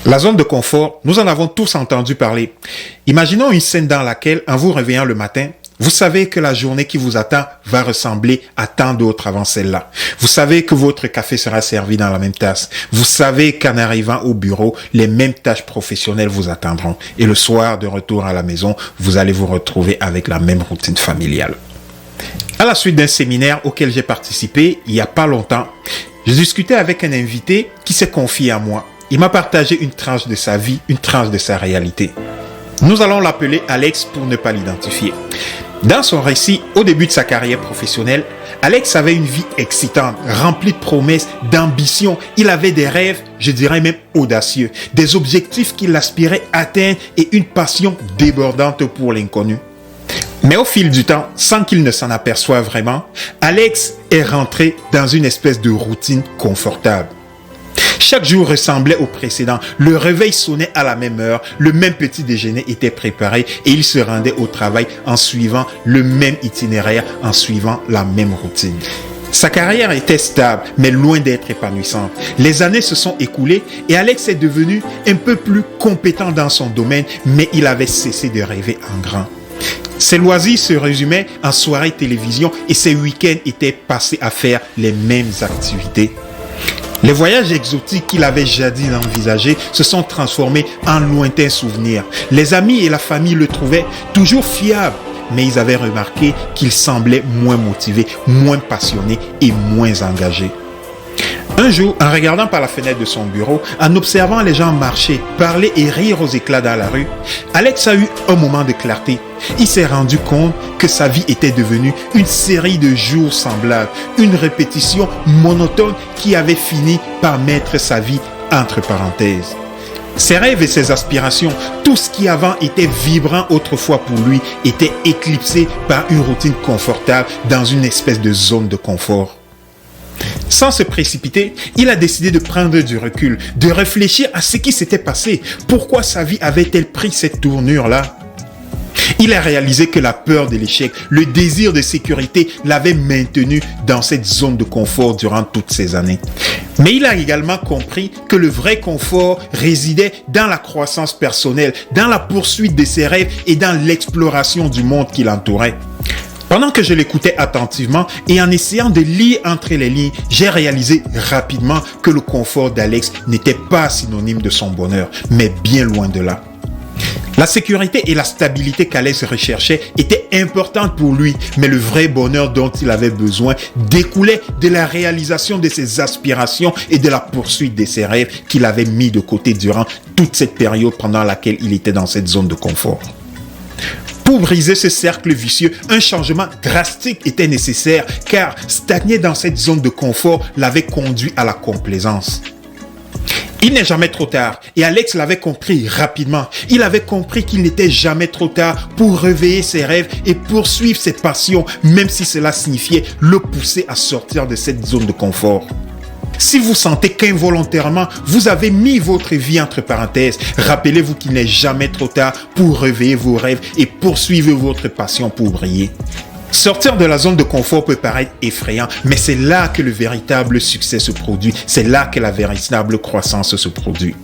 La zone de confort, nous en avons tous entendu parler. Imaginons une scène dans laquelle, en vous réveillant le matin, vous savez que la journée qui vous attend va ressembler à tant d'autres avant celle-là. Vous savez que votre café sera servi dans la même tasse. Vous savez qu'en arrivant au bureau, les mêmes tâches professionnelles vous attendront. Et le soir, de retour à la maison, vous allez vous retrouver avec la même routine familiale. À la suite d'un séminaire auquel j'ai participé il n'y a pas longtemps, j'ai discuté avec un invité qui s'est confié à moi. Il m'a partagé une tranche de sa vie, une tranche de sa réalité. Nous allons l'appeler Alex pour ne pas l'identifier. Dans son récit, au début de sa carrière professionnelle, Alex avait une vie excitante, remplie de promesses, d'ambitions. Il avait des rêves, je dirais même audacieux, des objectifs qu'il aspirait atteindre et une passion débordante pour l'inconnu. Mais au fil du temps, sans qu'il ne s'en aperçoive vraiment, Alex est rentré dans une espèce de routine confortable. Chaque jour ressemblait au précédent. Le réveil sonnait à la même heure, le même petit déjeuner était préparé et il se rendait au travail en suivant le même itinéraire, en suivant la même routine. Sa carrière était stable, mais loin d'être épanouissante. Les années se sont écoulées et Alex est devenu un peu plus compétent dans son domaine, mais il avait cessé de rêver en grand. Ses loisirs se résumaient en soirées télévision et ses week-ends étaient passés à faire les mêmes activités. Les voyages exotiques qu'il avait jadis envisagés se sont transformés en lointains souvenirs. Les amis et la famille le trouvaient toujours fiable, mais ils avaient remarqué qu'il semblait moins motivé, moins passionné et moins engagé. Un jour, en regardant par la fenêtre de son bureau, en observant les gens marcher, parler et rire aux éclats dans la rue, Alex a eu un moment de clarté. Il s'est rendu compte que sa vie était devenue une série de jours semblables, une répétition monotone qui avait fini par mettre sa vie entre parenthèses. Ses rêves et ses aspirations, tout ce qui avant était vibrant autrefois pour lui, était éclipsé par une routine confortable dans une espèce de zone de confort. Sans se précipiter, il a décidé de prendre du recul, de réfléchir à ce qui s'était passé. Pourquoi sa vie avait-elle pris cette tournure-là? Il a réalisé que la peur de l'échec, le désir de sécurité l'avaient maintenu dans cette zone de confort durant toutes ces années. Mais il a également compris que le vrai confort résidait dans la croissance personnelle, dans la poursuite de ses rêves et dans l'exploration du monde qui l'entourait. Pendant que je l'écoutais attentivement et en essayant de lire entre les lignes, j'ai réalisé rapidement que le confort d'Alex n'était pas synonyme de son bonheur, mais bien loin de là. La sécurité et la stabilité qu'Alex recherchait étaient importantes pour lui, mais le vrai bonheur dont il avait besoin découlait de la réalisation de ses aspirations et de la poursuite de ses rêves qu'il avait mis de côté durant toute cette période pendant laquelle il était dans cette zone de confort. Pour briser ce cercle vicieux, un changement drastique était nécessaire car stagner dans cette zone de confort l'avait conduit à la complaisance. Il n'est jamais trop tard et Alex l'avait compris rapidement. Il avait compris qu'il n'était jamais trop tard pour réveiller ses rêves et poursuivre ses passions, même si cela signifiait le pousser à sortir de cette zone de confort. Si vous sentez qu'involontairement, vous avez mis votre vie entre parenthèses, rappelez-vous qu'il n'est jamais trop tard pour réveiller vos rêves et poursuivre votre passion pour briller. Sortir de la zone de confort peut paraître effrayant, mais c'est là que le véritable succès se produit. C'est là que la véritable croissance se produit.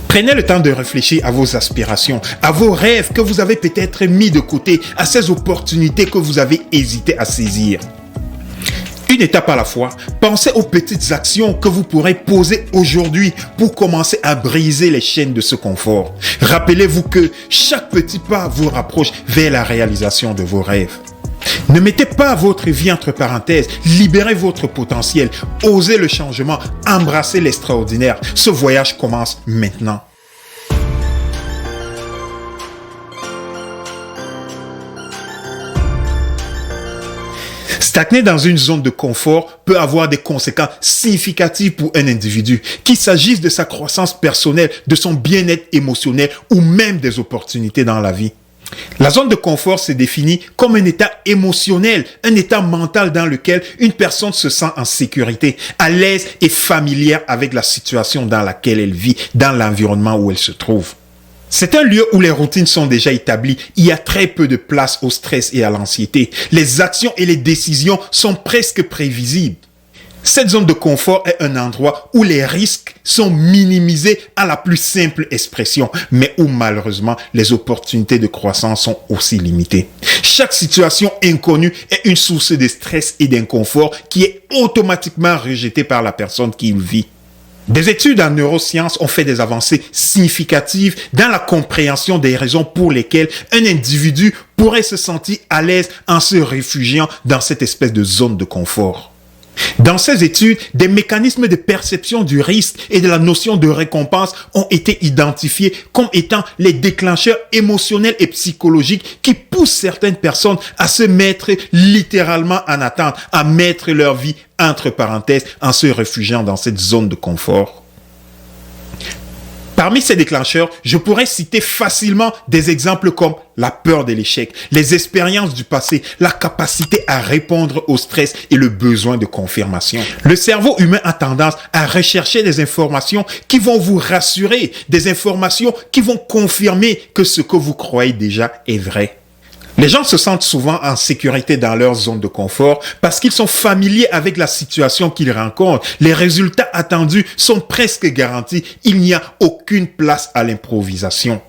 Prenez le temps de réfléchir à vos aspirations, à vos rêves que vous avez peut-être mis de côté, à ces opportunités que vous avez hésité à saisir. Une étape à la fois, pensez aux petites actions que vous pourrez poser aujourd'hui pour commencer à briser les chaînes de ce confort. Rappelez-vous que chaque petit pas vous rapproche vers la réalisation de vos rêves. Ne mettez pas votre vie entre parenthèses, libérez votre potentiel, osez le changement, embrassez l'extraordinaire. Ce voyage commence maintenant. Stagner dans une zone de confort peut avoir des conséquences significatives pour un individu, qu'il s'agisse de sa croissance personnelle, de son bien-être émotionnel ou même des opportunités dans la vie. La zone de confort se définit comme un état émotionnel, un état mental dans lequel une personne se sent en sécurité, à l'aise et familière avec la situation dans laquelle elle vit, dans l'environnement où elle se trouve. C'est un lieu où les routines sont déjà établies. Il y a très peu de place au stress et à l'anxiété. Les actions et les décisions sont presque prévisibles. Cette zone de confort est un endroit où les risques sont minimisés à la plus simple expression, mais où malheureusement les opportunités de croissance sont aussi limitées. Chaque situation inconnue est une source de stress et d'inconfort qui est automatiquement rejetée par la personne qui y vit. Des études en neurosciences ont fait des avancées significatives dans la compréhension des raisons pour lesquelles un individu pourrait se sentir à l'aise en se réfugiant dans cette espèce de zone de confort. Dans ces études, des mécanismes de perception du risque et de la notion de récompense ont été identifiés comme étant les déclencheurs émotionnels et psychologiques qui poussent certaines personnes à se mettre littéralement en attente, à mettre leur vie entre parenthèses en se réfugiant dans cette zone de confort. Parmi ces déclencheurs, je pourrais citer facilement des exemples comme la peur de l'échec, les expériences du passé, la capacité à répondre au stress et le besoin de confirmation. Le cerveau humain a tendance à rechercher des informations qui vont vous rassurer, des informations qui vont confirmer que ce que vous croyez déjà est vrai. Les gens se sentent souvent en sécurité dans leur zone de confort parce qu'ils sont familiers avec la situation qu'ils rencontrent. Les résultats attendus sont presque garantis. Il n'y a aucune place à l'improvisation.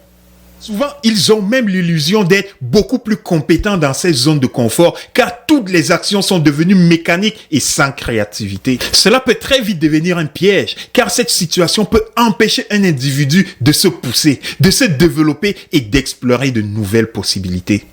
Souvent, ils ont même l'illusion d'être beaucoup plus compétents dans ces zones de confort car toutes les actions sont devenues mécaniques et sans créativité. Cela peut très vite devenir un piège car cette situation peut empêcher un individu de se pousser, de se développer et d'explorer de nouvelles possibilités.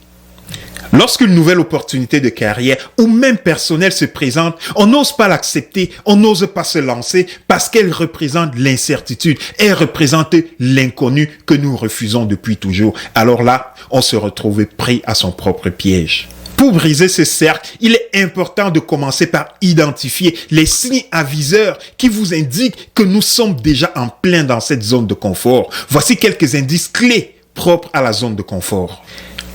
Lorsqu'une nouvelle opportunité de carrière ou même personnelle se présente, on n'ose pas l'accepter, on n'ose pas se lancer parce qu'elle représente l'incertitude, elle représente l'inconnu que nous refusons depuis toujours. Alors là, on se retrouve pris à son propre piège. Pour briser ce cercle, il est important de commencer par identifier les signes aviseurs qui vous indiquent que nous sommes déjà en plein dans cette zone de confort. Voici quelques indices clés propres à la zone de confort.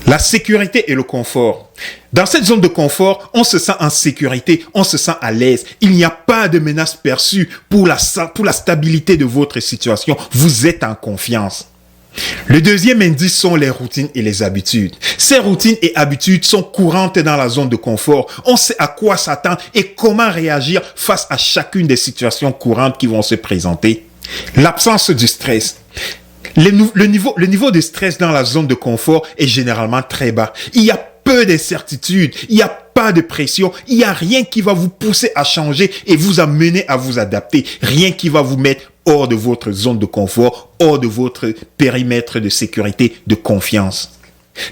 La sécurité et le confort. Dans cette zone de confort, on se sent en sécurité, on se sent à l'aise. Il n'y a pas de menace perçue pour la stabilité de votre situation. Vous êtes en confiance. Le deuxième indice sont les routines et les habitudes. Ces routines et habitudes sont courantes dans la zone de confort. On sait à quoi s'attendre et comment réagir face à chacune des situations courantes qui vont se présenter. L'absence du stress. Le niveau de stress dans la zone de confort est généralement très bas. Il y a peu d'incertitudes, il n'y a pas de pression, il n'y a rien qui va vous pousser à changer et vous amener à vous adapter. Rien qui va vous mettre hors de votre zone de confort, hors de votre périmètre de sécurité, de confiance.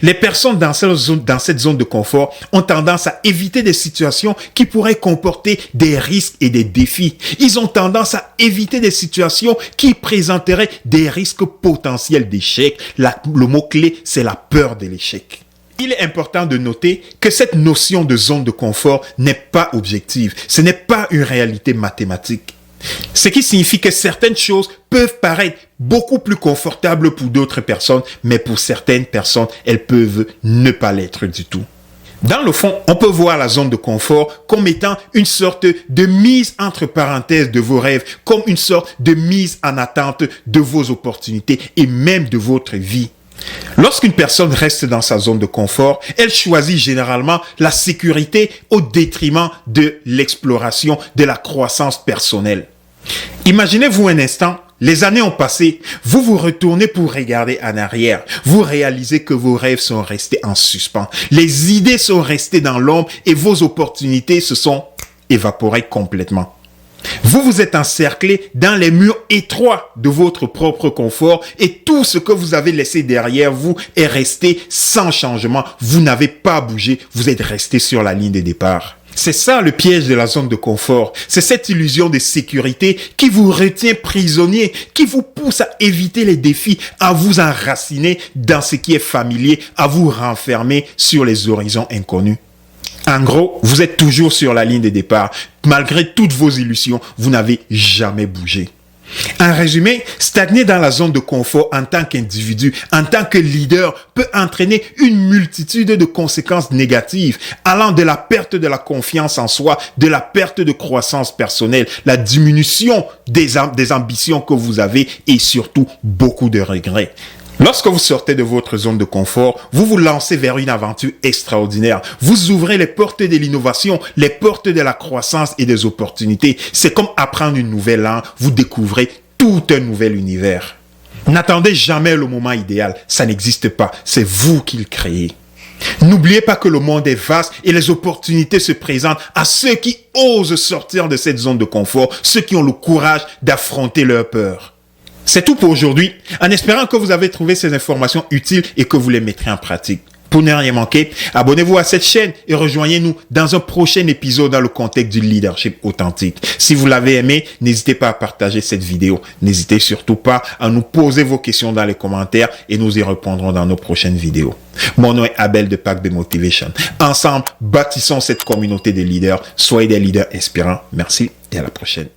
Les personnes dans cette zone de confort ont tendance à éviter des situations qui pourraient comporter des risques et des défis. Ils ont tendance à éviter des situations qui présenteraient des risques potentiels d'échec. Le mot-clé, c'est la peur de l'échec. Il est important de noter que cette notion de zone de confort n'est pas objective. Ce n'est pas une réalité mathématique. Ce qui signifie que certaines choses peuvent paraître beaucoup plus confortables pour d'autres personnes, mais pour certaines personnes, elles peuvent ne pas l'être du tout. Dans le fond, on peut voir la zone de confort comme étant une sorte de mise entre parenthèses de vos rêves, comme une sorte de mise en attente de vos opportunités et même de votre vie. Lorsqu'une personne reste dans sa zone de confort, elle choisit généralement la sécurité au détriment de l'exploration, de la croissance personnelle. Imaginez-vous un instant, les années ont passé, vous vous retournez pour regarder en arrière. Vous réalisez que vos rêves sont restés en suspens. Les idées sont restées dans l'ombre et vos opportunités se sont évaporées complètement. Vous vous êtes encerclé dans les murs étroits de votre propre confort et tout ce que vous avez laissé derrière vous est resté sans changement. Vous n'avez pas bougé, vous êtes resté sur la ligne de départ. C'est ça le piège de la zone de confort. C'est cette illusion de sécurité qui vous retient prisonnier, qui vous pousse à éviter les défis, à vous enraciner dans ce qui est familier, à vous renfermer sur les horizons inconnus. En gros, vous êtes toujours sur la ligne de départ. Malgré toutes vos illusions, vous n'avez jamais bougé. En résumé, stagner dans la zone de confort en tant qu'individu, en tant que leader, peut entraîner une multitude de conséquences négatives, allant de la perte de la confiance en soi, de la perte de croissance personnelle, la diminution des ambitions que vous avez et surtout beaucoup de regrets. Lorsque vous sortez de votre zone de confort, vous vous lancez vers une aventure extraordinaire. Vous ouvrez les portes de l'innovation, les portes de la croissance et des opportunités. C'est comme apprendre une nouvelle langue. Vous découvrez tout un nouvel univers. N'attendez jamais le moment idéal. Ça n'existe pas. C'est vous qui le créez. N'oubliez pas que le monde est vaste et les opportunités se présentent à ceux qui osent sortir de cette zone de confort, ceux qui ont le courage d'affronter leurs peurs. C'est tout pour aujourd'hui, en espérant que vous avez trouvé ces informations utiles et que vous les mettrez en pratique. Pour ne rien manquer, abonnez-vous à cette chaîne et rejoignez-nous dans un prochain épisode dans le contexte du leadership authentique. Si vous l'avez aimé, n'hésitez pas à partager cette vidéo. N'hésitez surtout pas à nous poser vos questions dans les commentaires et nous y répondrons dans nos prochaines vidéos. Mon nom est Abel de Pack B Motivation. Ensemble, bâtissons cette communauté de leaders. Soyez des leaders inspirants. Merci et à la prochaine.